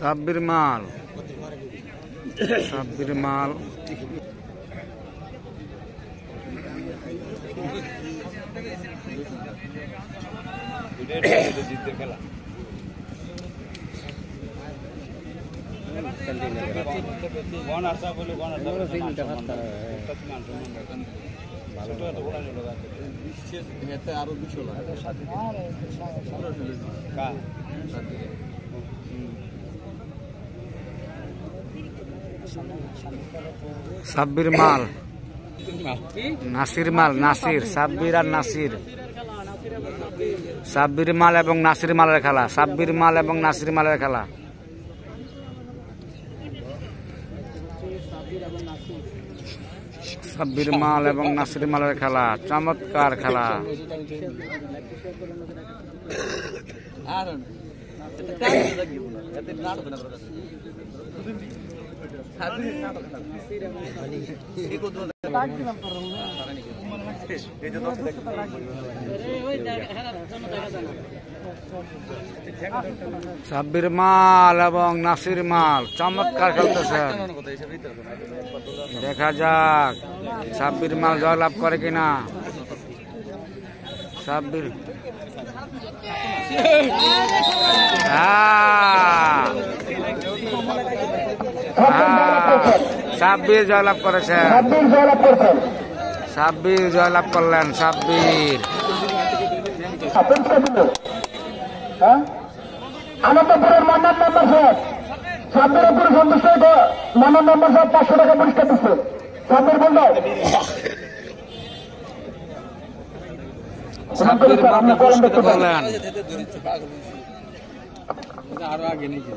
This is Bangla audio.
সাব্বির মাল সাব্বির মাল সাব্বির মাল নাসির মাল নাসির সাব্বির আর নাসির সাব্বির মাল এবং নাসির মালের খেলা সাব্বির মাল এবং নাসির মালের খেলা সাব্বির মাল এবং নাসির মালের খেলা চমৎকার খেলা সাব্বির মাল এবং নাসির মাল চমৎকার খেলতেছে দেখা যাক সাব্বির মাল জয়লাভ করে কিনা সাব্বির সাব্বির জয়লাভ করেছে সাব্বির জয়লাভ করলেন সাব্বির আনন্দপুরের মন্নান মেম্বার সাহেব সাব্বির উপরে সন্তুষ্ট মন্নান মেম্বার সাহেব 500 টাকা পুরস্কার দিচ্ছে সাব্বির বন্ধু সাব্বির মাল পুরস্কৃত করলেন আরো আগে নাকি